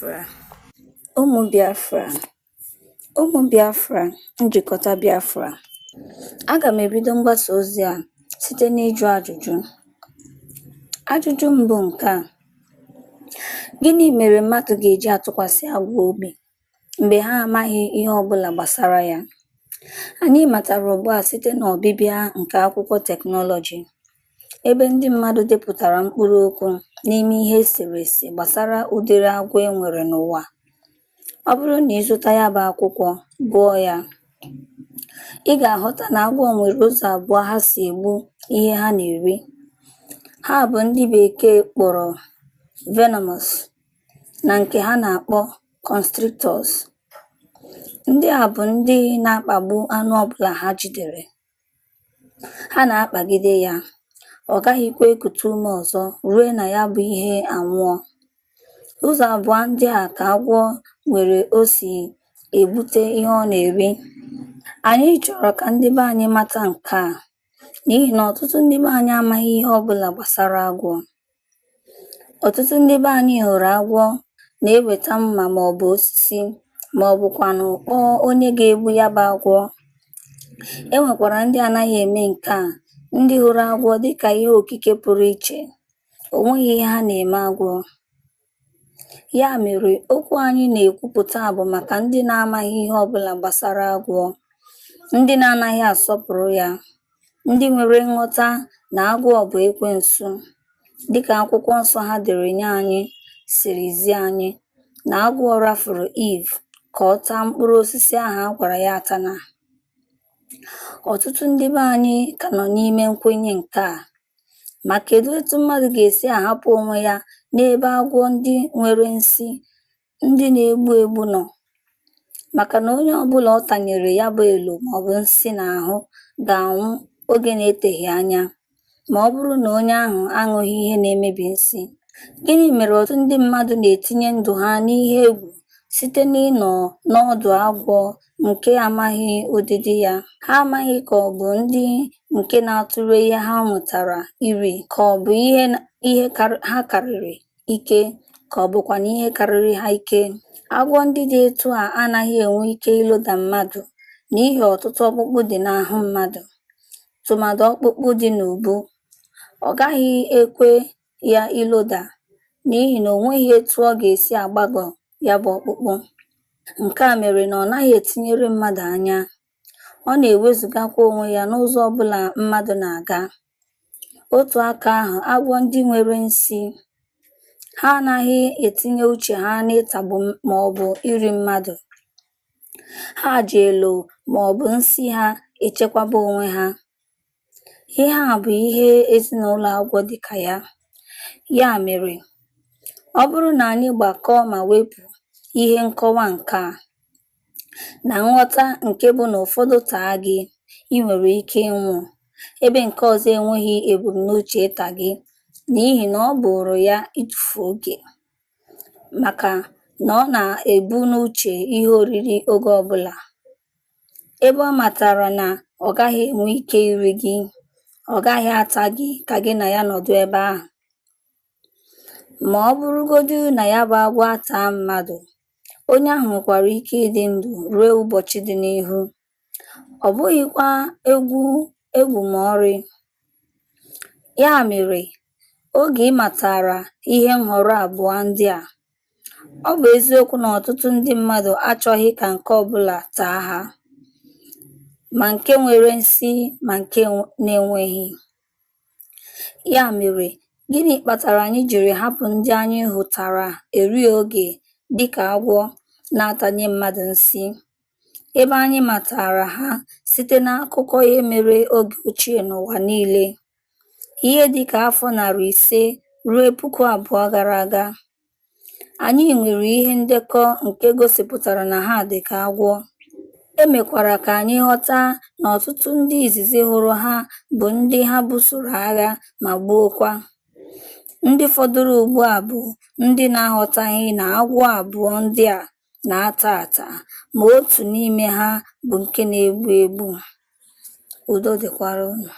Biafra, ụmụ Biafra, ụmụ Biafra, njikọta Biafra. Aga m ebido mgbasa ozi a site n'ịjụ ajụjụ. Ajụjụ mbụ nke a: gịnị mere mmadụ ga-eji atụkwasị agwọ obi mgbe ha amaghị ihe ọbụla gbasara ya? Anyị matara ugbu a site n'ọbịbịa nke akwụkwọ teknọlọji, ebe ndị mmadụ depụtara mkpụrụ okwu n'ime ihe eserese gbasara ụdịrị agwọ e nwere n'ụwa. Ọ bụrụ na ịzụta ya bụ akwụkwọ, gụọ ya, ị ga-aghọta na agwọ nwere ụzọ abụọ ha si egbu ihe ha na-eri. Ha bụ ndị bekee kpọrọ venomous na nke ha na-akpọ constrictors. Ndị a bụ ndị na-akpagbu anụ ọbụla ha jidere. Ha na-akpagide ya, ọ gaghịkwa ekute ume ọzọ ruo na ya bụ ihe anwụọ. Ụzọ abụọ ndị a ka agwọ nwere o si egbute ihe ọ na-eri. Anyị chọrọ ka ndị be anyị mata nke a n'ihi na ọtụtụ ndị be anyị amaghị ihe ọbụla gbasara agwọ. Ọtụtụ ndị be anyị hụrụ agwọ na-eweta mma maọbụ osisi maọbụkwanụ kpọọ onye ga-egbu ya bụ agwọ. E nwekwara ndị anaghị eme nke a, ndị hụrụ agwọ dịka ihe okike pụrụ iche. O nweghị ihe ha na-eme agwọ. Ya mere, okwu anyị na-ekwupụta bụ maka ndị na-amaghị ihe ọbụla gbasara agwọ, ndị na-anaghị asọpụrụ ya, ndị nwere nghọta na agwọ bụ ekwensu, dịka akwụkwọ nsọ ha dere nye anyị siri zie anyị na agwọ rafuru Eve ka ọ taa mkpụrụ osisi ahụ a gwara ya atana. Ọtụtụ ndị be anyị ka nọ n'ime nkwenye nke a, ma kedu etu mmadụ ga-esi ahapụ onwe ya n'ebe agwọ ndị nwere nsị, ndị na-egbu egbu nọ? Maka na onye ọbụla ọ tanyere ya bụ elo maọbụ nsị n'ahụ ga-anwụ oge na-eteghị anya ma ọ bụrụ na onye ahụ aṅụghị ihe na-emebi nsị. Gịnị mere ọtụtụ ndị mmadụ na-etinye ndụ ha n'ihe egwu site n'ịnọ n'ọdụ agwọ nke amaghị ụdịdị ya? Ha amaghị ka ọ bụ ndị nke na-atụrụ ihe ha mụtara iri, ka ọ bụ ihe ha karịrị ike, ka ọ bụkwa na ihe karịrị ha ike. Agwọ ndị dị etu a anaghị enwe ike ịloda mmadụ n'ihi ọtụtụ ọkpụkpụ dị n'ahụ mmadụ, tụmadụ ọkpụkpụ dị n'ubu. Ọ gaghị ekwe ya iloda n'ihi na o nweghị etu ọ ga-esi agbagọ ya bụ ọkpụkpụ. Nke a mere na ọ naghị etinyere mmadụ anya. Ọ na-ewezugakwa onwe ya n'ụzọ ọbụla mmadụ na-aga. Otu aka ahụ, agwọ ndị nwere nsị, ha anaghị etinye uche ha n'ịtagbu maọbụ iri mmadụ. Ha ji elo maọbụ nsị ha echekwaba onwe ha. Ihe a bụ ihe ezinụlọ agwọ dịka ya. Ya mere, ọ bụrụ na anyị gbakọọ ma wepụ ihe nkọwa nke a na nghọta nke bụ na ụfọdụ taa gị, ị nwere ike ịnwụ, ebe nke ọzọ enweghị ebumnuche ịta gị n'ihi na ọ bụrụ ya ịtụfu oge, maka na ọ na-ebu n'uche ihe oriri oge ọbụla. Ebe ọ matara na ọ gaghị enwe ike iri gị, ọ gaghị ata gị ka gị na ya nọdụ ebe ahụ. Ma ọ bụrụgodu na ya bụ agwọ ataa mmadụ, onye ahụ nwekwara ike ịdị ndụ ruo ụbọchị dị n'ihu. Ọ bụghịkwa egwu ma ọrị. Ya mere, oge ị matara ihe nhọrọ abụọ ndị a, ọ bụ eziokwu na ọtụtụ ndị mmadụ achọghị ka nke ọbụla taa ha, ma nke nwere nsị ma nke na-enweghị. Ya mere, gịnị kpatara anyị jiri hapụ ndị anyị hụtara eri oge dịka agwọ na-atanye mmadụ nsị, ebe anyị matara ha site n'akụkọ ihe mere oge ochie n'ụwa niile, ihe dịka afọ 500 ruo 2000 gara aga? Anyị nwere ihe ndekọ nke gosipụtara na ha dịka agwọ. Emekwara ka anyị ghọta na ọtụtụ ndị izizi hụrụ ha bụ ndị ha busoro agha ma gbuokwa. Ndị fọdụrụ ugbu a bụ ndị na-aghọtaghị na agwọ abụọ ndị a na-ata ata, ma otu n'ime ha bụ nke na-egbu egbu. Udo dịkwara unu.